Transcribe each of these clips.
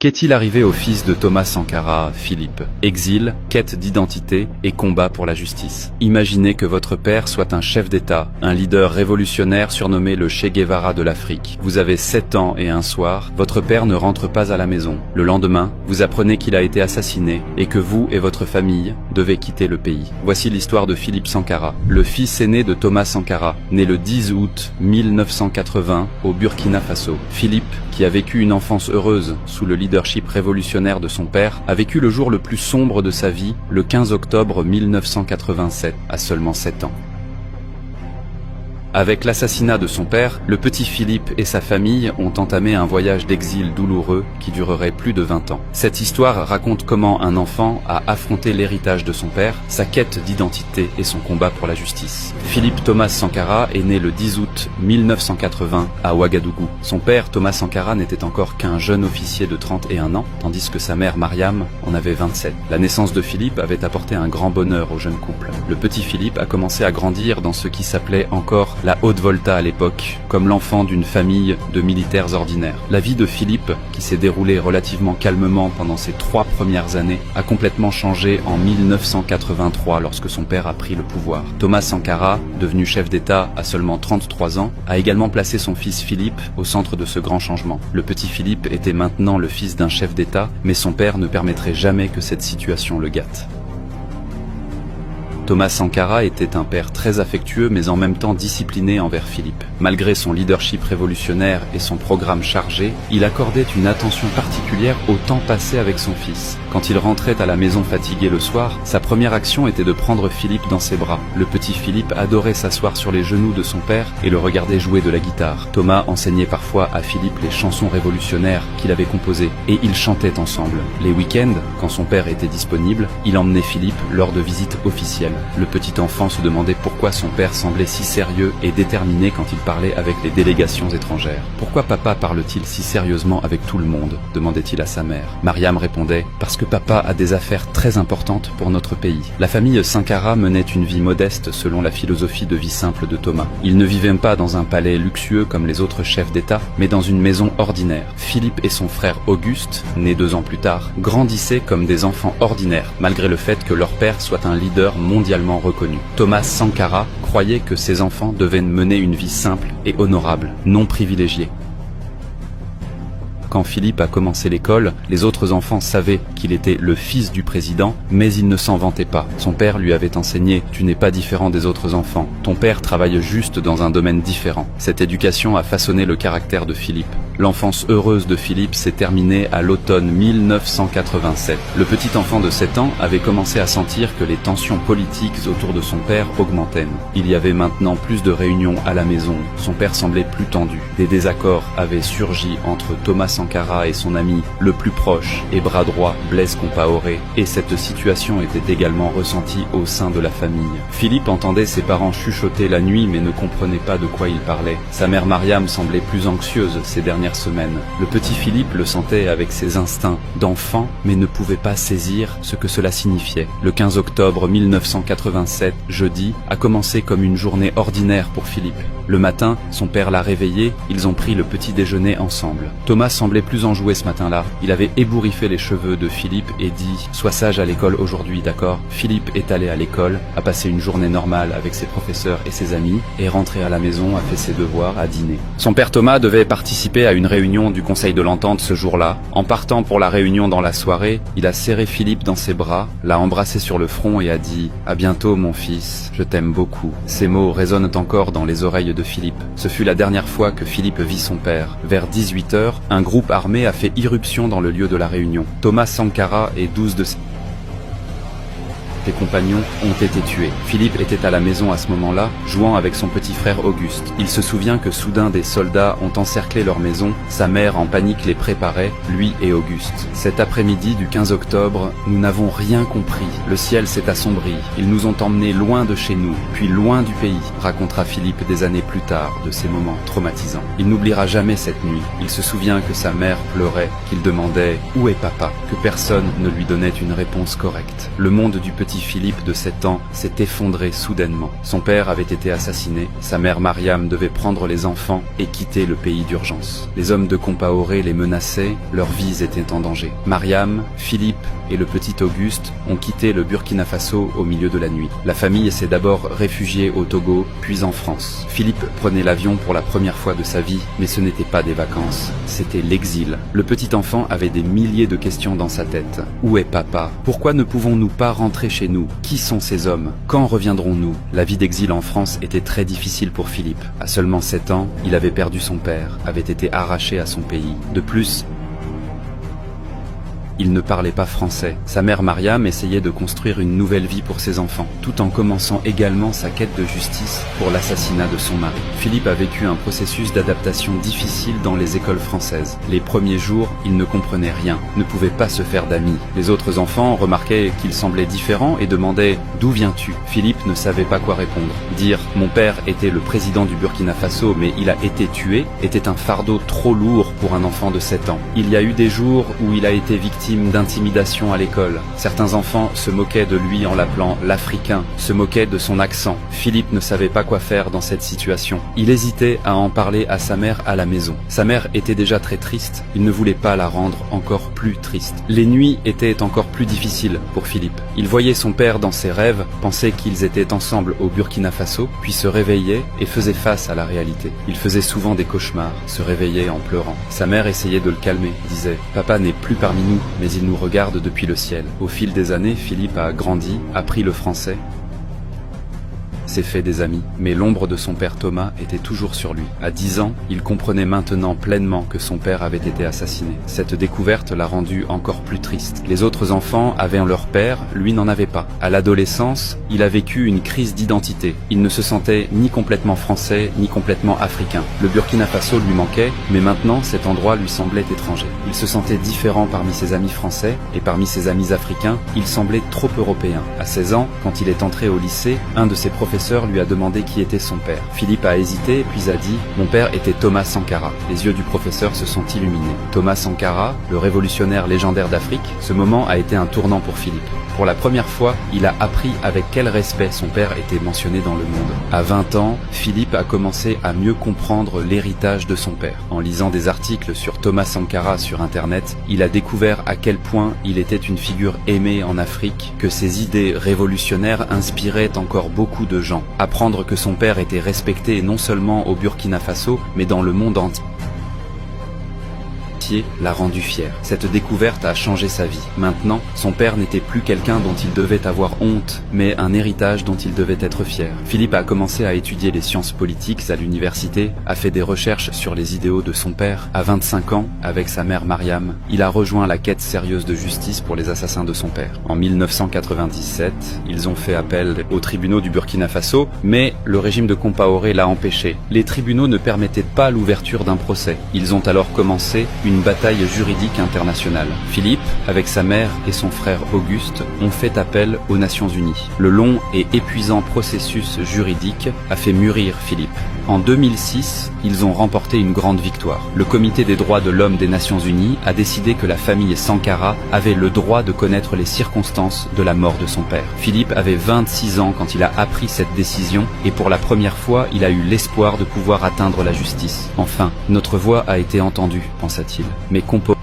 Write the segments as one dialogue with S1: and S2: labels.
S1: Qu'est-il arrivé au fils de Thomas Sankara, Philippe? Exil, quête d'identité et combat pour la justice. Imaginez que votre père soit un chef d'État, un leader révolutionnaire surnommé le Che Guevara de l'Afrique. Vous avez 7 ans et un soir, votre père ne rentre pas à la maison. Le lendemain, vous apprenez qu'il a été assassiné et que vous et votre famille devez quitter le pays. Voici l'histoire de Philippe Sankara, le fils aîné de Thomas Sankara, né le 10 août 1980 au Burkina Faso. Philippe, qui a vécu une enfance heureuse sous le leadership révolutionnaire de son père, a vécu le jour le plus sombre de sa vie, le 15 octobre 1987, à seulement 7 ans. Avec l'assassinat de son père, le petit Philippe et sa famille ont entamé un voyage d'exil douloureux qui durerait plus de 20 ans. Cette histoire raconte comment un enfant a affronté l'héritage de son père, sa quête d'identité et son combat pour la justice. Philippe Thomas Sankara est né le 10 août 1980 à Ouagadougou. Son père, Thomas Sankara, n'était encore qu'un jeune officier de 31 ans, tandis que sa mère, Mariam, en avait 27. La naissance de Philippe avait apporté un grand bonheur au jeune couple. Le petit Philippe a commencé à grandir dans ce qui s'appelait encore la Haute-Volta à l'époque, comme l'enfant d'une famille de militaires ordinaires. La vie de Philippe, qui s'est déroulée relativement calmement pendant ses 3 premières années, a complètement changé en 1983 lorsque son père a pris le pouvoir. Thomas Sankara, devenu chef d'État à seulement 33 ans, a également placé son fils Philippe au centre de ce grand changement. Le petit Philippe était maintenant le fils d'un chef d'État, mais son père ne permettrait jamais que cette situation le gâte. Thomas Sankara était un père très affectueux mais en même temps discipliné envers Philippe. Malgré son leadership révolutionnaire et son programme chargé, il accordait une attention particulière au temps passé avec son fils. Quand il rentrait à la maison fatigué le soir, sa première action était de prendre Philippe dans ses bras. Le petit Philippe adorait s'asseoir sur les genoux de son père et le regarder jouer de la guitare. Thomas enseignait parfois à Philippe les chansons révolutionnaires qu'il avait composées et ils chantaient ensemble. Les week-ends, quand son père était disponible, il emmenait Philippe lors de visites officielles. Le petit enfant se demandait pourquoi son père semblait si sérieux et déterminé quand il parlait avec les délégations étrangères. « Pourquoi papa parle-t-il si sérieusement avec tout le monde ?» demandait-il à sa mère. Mariam répondait « Parce que papa a des affaires très importantes pour notre pays. » La famille Sankara menait une vie modeste selon la philosophie de vie simple de Thomas. Ils ne vivaient pas dans un palais luxueux comme les autres chefs d'État, mais dans une maison ordinaire. Philippe et son frère Auguste, né 2 ans plus tard, grandissaient comme des enfants ordinaires, malgré le fait que leur père soit un leader mondialement reconnu. Thomas Sankara croyait que ses enfants devaient mener une vie simple et honorable, non privilégiée. Quand Philippe a commencé l'école, les autres enfants savaient qu'il était le fils du président, mais il ne s'en vantait pas. Son père lui avait enseigné « Tu n'es pas différent des autres enfants. Ton père travaille juste dans un domaine différent. » Cette éducation a façonné le caractère de Philippe. L'enfance heureuse de Philippe s'est terminée à l'automne 1987. Le petit enfant de 7 ans avait commencé à sentir que les tensions politiques autour de son père augmentaient. Il y avait maintenant plus de réunions à la maison. Son père semblait plus tendu. Des désaccords avaient surgi entre Thomas Sankara et son ami le plus proche et bras droit Blaise Compaoré, et cette situation était également ressentie au sein de la famille. Philippe entendait ses parents chuchoter la nuit mais ne comprenait pas de quoi ils parlaient. Sa mère Mariam semblait plus anxieuse ces dernières semaines. Le petit Philippe le sentait avec ses instincts d'enfant mais ne pouvait pas saisir ce que cela signifiait. Le 15 octobre 1987, jeudi, a commencé comme une journée ordinaire pour Philippe. Le matin, son père l'a réveillé, ils ont pris le petit déjeuner ensemble. Thomas semblait plus enjoué ce matin-là. Il avait ébouriffé les cheveux de Philippe et dit « Sois sage à l'école aujourd'hui, d'accord ?» Philippe est allé à l'école, a passé une journée normale avec ses professeurs et ses amis, est rentré à la maison, a fait ses devoirs, a dîné. Son père Thomas devait participer à une réunion du Conseil de l'Entente ce jour-là. En partant pour la réunion dans la soirée, il a serré Philippe dans ses bras, l'a embrassé sur le front et a dit « À bientôt mon fils, je t'aime beaucoup ». Ces mots résonnent encore dans les oreilles de Philippe. Ce fut la dernière fois que Philippe vit son père. Vers 18h, un groupe armé a fait irruption dans le lieu de la réunion. Thomas Sankara et 12 de ses compagnons ont été tués. Philippe était à la maison à ce moment-là, jouant avec son petit frère Auguste. Il se souvient que soudain des soldats ont encerclé leur maison, sa mère en panique les préparait, lui et Auguste. Cet après-midi du 15 octobre, nous n'avons rien compris. Le ciel s'est assombri. Ils nous ont emmenés loin de chez nous, puis loin du pays, racontera Philippe des années plus tard de ces moments traumatisants. Il n'oubliera jamais cette nuit. Il se souvient que sa mère pleurait, qu'il demandait « Où est papa ?» que personne ne lui donnait une réponse correcte. Le monde du petit petit Philippe de 7 ans s'est effondré soudainement. Son père avait été assassiné, sa mère Mariam devait prendre les enfants et quitter le pays d'urgence. Les hommes de Compaoré les menaçaient, leurs vies étaient en danger. Mariam, Philippe et le petit Auguste ont quitté le Burkina Faso au milieu de la nuit. La famille s'est d'abord réfugiée au Togo, puis en France. Philippe prenait l'avion pour la première fois de sa vie, mais ce n'était pas des vacances, c'était l'exil. Le petit enfant avait des milliers de questions dans sa tête. Où est papa? Pourquoi ne pouvons-nous pas rentrer chez nous? Qui sont ces hommes? Quand reviendrons-nous? La vie d'exil en France était très difficile pour Philippe. À seulement 7 ans, il avait perdu son père, avait été arraché à son pays. De plus, il ne parlait pas français. Sa mère Mariam essayait de construire une nouvelle vie pour ses enfants, tout en commençant également sa quête de justice pour l'assassinat de son mari. Philippe a vécu un processus d'adaptation difficile dans les écoles françaises. Les premiers jours, il ne comprenait rien, ne pouvait pas se faire d'amis. Les autres enfants remarquaient qu'il semblait différent et demandaient « D'où viens-tu » Philippe ne savait pas quoi répondre. Dire « Mon père était le président du Burkina Faso, mais il a été tué » était un fardeau trop lourd pour un enfant de 7 ans. Il y a eu des jours où il a été victime d'intimidation à l'école. Certains enfants se moquaient de lui en l'appelant l'Africain, se moquaient de son accent. Philippe ne savait pas quoi faire dans cette situation. Il hésitait à en parler à sa mère à la maison. Sa mère était déjà très triste, il ne voulait pas la rendre encore plus triste. Les nuits étaient encore plus difficiles pour Philippe. Il voyait son père dans ses rêves, pensait qu'ils étaient ensemble au Burkina Faso, puis se réveillait et faisait face à la réalité. Il faisait souvent des cauchemars, se réveillait en pleurant. Sa mère essayait de le calmer, disait « Papa n'est plus parmi nous, mais il nous regarde depuis le ciel. » Au fil des années, Philippe a grandi, appris le français, s'est fait des amis, mais l'ombre de son père Thomas était toujours sur lui. À 10 ans, il comprenait maintenant pleinement que son père avait été assassiné. Cette découverte l'a rendu encore plus triste. Les autres enfants avaient leur père, lui n'en avait pas. À l'adolescence, il a vécu une crise d'identité. Il ne se sentait ni complètement français, ni complètement africain. Le Burkina Faso lui manquait, mais maintenant cet endroit lui semblait étranger. Il se sentait différent parmi ses amis français, et parmi ses amis africains, il semblait trop européen. À 16 ans, quand il est entré au lycée, un de ses professeurs lui a demandé qui était son père. Philippe a hésité, puis a dit « Mon père était Thomas Sankara ». Les yeux du professeur se sont illuminés. Thomas Sankara, le révolutionnaire légendaire d'Afrique, ce moment a été un tournant pour Philippe. Pour la première fois, il a appris avec quel respect son père était mentionné dans le monde. À 20 ans, Philippe a commencé à mieux comprendre l'héritage de son père. En lisant des articles sur Thomas Sankara sur Internet, il a découvert à quel point il était une figure aimée en Afrique, que ses idées révolutionnaires inspiraient encore beaucoup de gens. Apprendre que son père était respecté non seulement au Burkina Faso, mais dans le monde entier, l'a rendu fier. Cette découverte a changé sa vie. Maintenant, son père n'était plus quelqu'un dont il devait avoir honte, mais un héritage dont il devait être fier. Philippe a commencé à étudier les sciences politiques à l'université, a fait des recherches sur les idéaux de son père. À 25 ans, avec sa mère Mariam, il a rejoint la quête sérieuse de justice pour les assassins de son père. En 1997, ils ont fait appel aux tribunaux du Burkina Faso, mais le régime de Compaoré l'a empêché. Les tribunaux ne permettaient pas l'ouverture d'un procès. Ils ont alors commencé une bataille juridique internationale. Philippe, avec sa mère et son frère Auguste, ont fait appel aux Nations Unies. Le long et épuisant processus juridique a fait mûrir Philippe. En 2006, ils ont remporté une grande victoire. Le Comité des droits de l'homme des Nations Unies a décidé que la famille Sankara avait le droit de connaître les circonstances de la mort de son père. Philippe avait 26 ans quand il a appris cette décision et pour la première fois, il a eu l'espoir de pouvoir atteindre la justice. Enfin, notre voix a été entendue, pensa-t-il. Mais Compaoré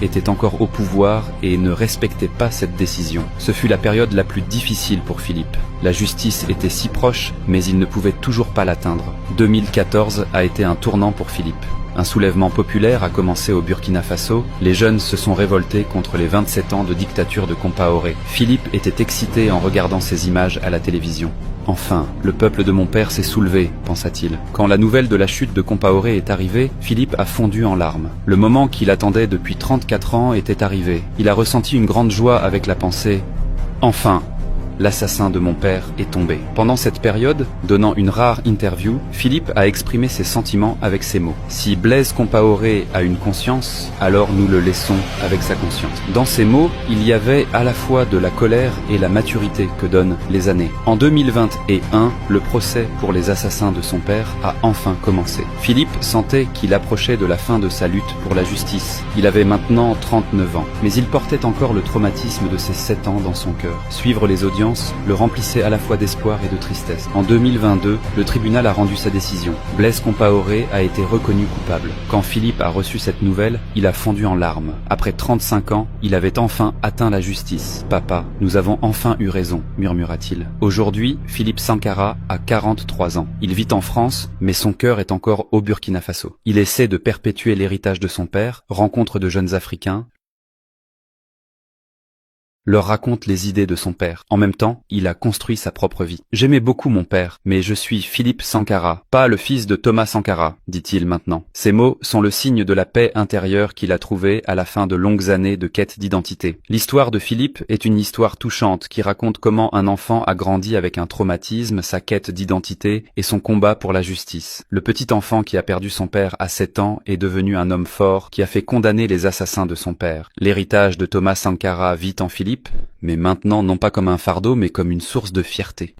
S1: était encore au pouvoir et ne respectait pas cette décision. Ce fut la période la plus difficile pour Philippe. La justice était si proche, mais il ne pouvait toujours pas l'atteindre. 2014 a été un tournant pour Philippe. Un soulèvement populaire a commencé au Burkina Faso. Les jeunes se sont révoltés contre les 27 ans de dictature de Compaoré. Philippe était excité en regardant ces images à la télévision. Enfin, le peuple de mon père s'est soulevé, pensa-t-il. Quand la nouvelle de la chute de Compaoré est arrivée, Philippe a fondu en larmes. Le moment qu'il attendait depuis 34 ans était arrivé. Il a ressenti une grande joie avec la pensée « Enfin !» l'assassin de mon père est tombé. Pendant cette période, donnant une rare interview, Philippe a exprimé ses sentiments avec ces mots. Si Blaise Compaoré a une conscience, alors nous le laissons avec sa conscience. Dans ces mots, il y avait à la fois de la colère et la maturité que donnent les années. En 2021, le procès pour les assassins de son père a enfin commencé. Philippe sentait qu'il approchait de la fin de sa lutte pour la justice. Il avait maintenant 39 ans, mais il portait encore le traumatisme de ses 7 ans dans son cœur. Suivre les audiences le remplissait à la fois d'espoir et de tristesse. En 2022, le tribunal a rendu sa décision. Blaise Compaoré a été reconnu coupable. Quand Philippe a reçu cette nouvelle, il a fondu en larmes. Après 35 ans, il avait enfin atteint la justice. « Papa, nous avons enfin eu raison », murmura-t-il. Aujourd'hui, Philippe Sankara a 43 ans. Il vit en France, mais son cœur est encore au Burkina Faso. Il essaie de perpétuer l'héritage de son père, rencontre de jeunes Africains, leur raconte les idées de son père. En même temps, il a construit sa propre vie. « J'aimais beaucoup mon père, mais je suis Philippe Sankara, pas le fils de Thomas Sankara, dit-il maintenant. » Ces mots sont le signe de la paix intérieure qu'il a trouvée à la fin de longues années de quête d'identité. L'histoire de Philippe est une histoire touchante qui raconte comment un enfant a grandi avec un traumatisme, sa quête d'identité et son combat pour la justice. Le petit enfant qui a perdu son père à 7 ans est devenu un homme fort qui a fait condamner les assassins de son père. L'héritage de Thomas Sankara vit en Philippe, mais maintenant non pas comme un fardeau mais comme une source de fierté.